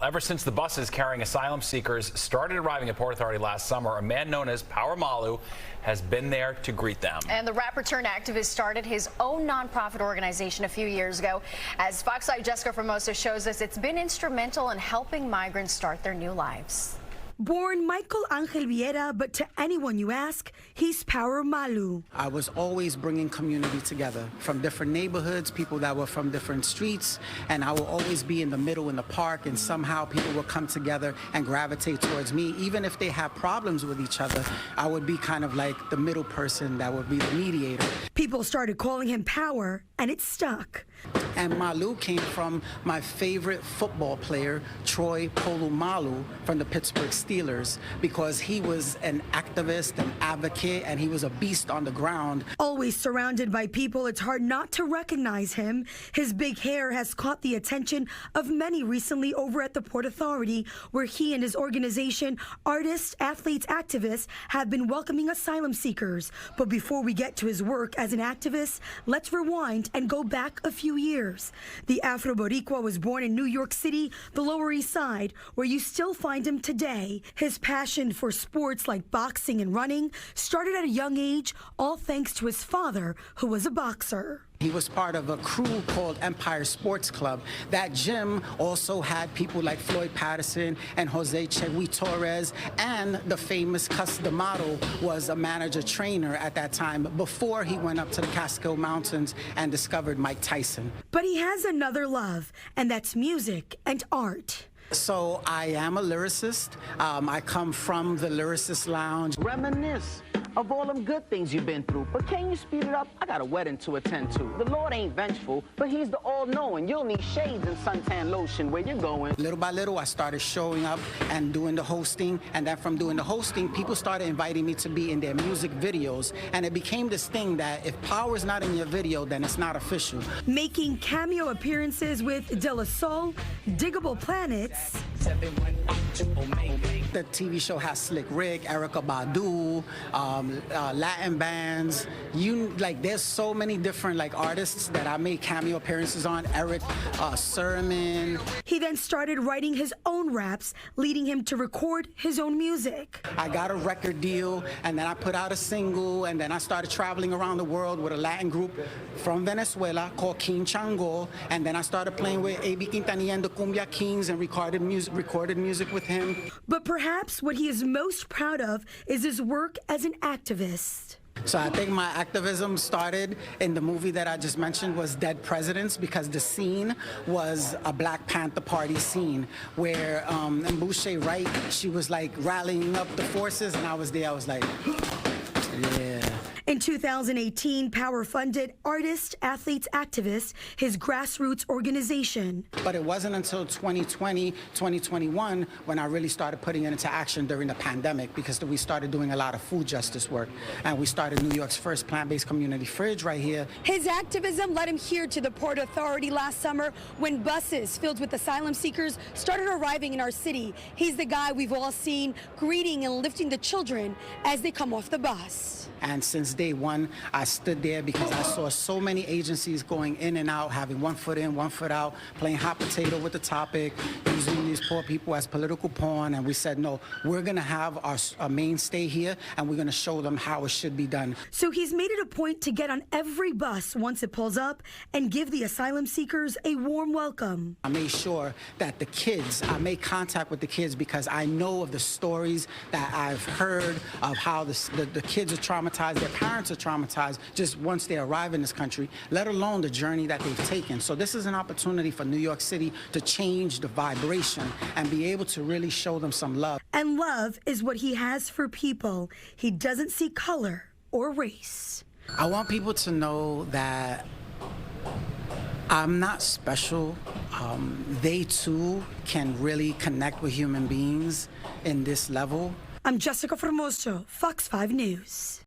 Ever since the buses carrying asylum seekers started arriving at Port Authority last summer, a man known as Malu has been there to greet them. And the rapper turned activist started his own nonprofit organization a few years ago. As Fox 5 Jessica Formoso shows us, it's been instrumental in helping migrants start their new lives. Born Michael Angel Vieira, but to anyone you ask, he's Malu. I was always bringing community together from different neighborhoods, people that were from different streets, and I will always be in the middle in the park, and somehow people will come together and gravitate towards me. Even if they have problems with each other, I would be kind of like the middle person that would be the mediator. People started calling him Power, and it stuck. And Malu came from my favorite football player, Troy Malu, from the Pittsburgh Steelers, because he was an activist, an advocate, and he was a beast on the ground. Always surrounded by people, it's hard not to recognize him. His big hair has caught the attention of many recently over at the Port Authority, where he and his organization, Artists, Athletes, Activists, have been welcoming asylum seekers. But before we get to his work as an activist, let's rewind and go back a few years. The Afro-Boricua was born in New York City, the Lower East Side, where you still find him today. His passion for sports like boxing and running started at a young age, all thanks to his father, who was a boxer. He was part of a crew called Empire Sports Club. That gym also had people like Floyd Patterson and Jose Chegui Torres, and the famous Cus D'Amato was a manager trainer at that time before he went up to the Catskill Mountains and discovered Mike Tyson. But he has another love, and that's music and art. So I am a lyricist. I come from the Lyricist Lounge. Reminisce of all them good things you've been through. But can you speed it up? I got a wedding to attend to. The Lord ain't vengeful, but he's the all-knowing. You'll need shades and suntan lotion where you're going. Little by little, I started showing up and doing the hosting. And then from doing the hosting, people started inviting me to be in their music videos. And it became this thing that if power's not in your video, then it's not official. Making cameo appearances with De La Soul, Diggable Planets. The TV show has Slick Rick, Erykah Badu, Latin bands. There's so many different artists that I made cameo appearances on. Eric Sermon. He then started writing his own raps, leading him to record his own music. I got a record deal, and then I put out a single, and then I started traveling around the world with a Latin group from Venezuela called King Chango, and then I started playing with A.B. Quintanilla and the Cumbia Kings and recorded music with him. But perhaps what he is most proud of is his work as an activist. So I think my activism started in the movie that I just mentioned was Dead Presidents, because the scene was a Black Panther Party scene where Mbouche Wright, she was rallying up the forces, and I was there. I was like, yeah. In 2018, Power funded Artists, Athletes, Activists, his grassroots organization. But it wasn't until 2020, 2021 when I really started putting it into action during the pandemic, because we started doing a lot of food justice work. And we started New York's first plant-based community fridge right here. His activism led him here to the Port Authority last summer when buses filled with asylum seekers started arriving in our city. He's the guy we've all seen greeting and lifting the children as they come off the bus. And since day one, I stood there because I saw so many agencies going in and out, having one foot in, one foot out, playing hot potato with the topic, using these poor people as political pawn. And we said, no, we're going to have our mainstay here, and we're going to show them how it should be done. So he's made it a point to get on every bus once it pulls up and give the asylum seekers a warm welcome. I made sure that I made contact with the kids, because I know of the stories that I've heard of how the kids are traumatized, their parents are traumatized just once they arrive in this country, let alone the journey that they've taken. So this is an opportunity for New York City to change the vibration and be able to really show them some love. And love is what he has for people. He doesn't see color or race. I want people to know that I'm not special. They too can really connect with human beings in this level. I'm Jessica Formoso, Fox 5 News.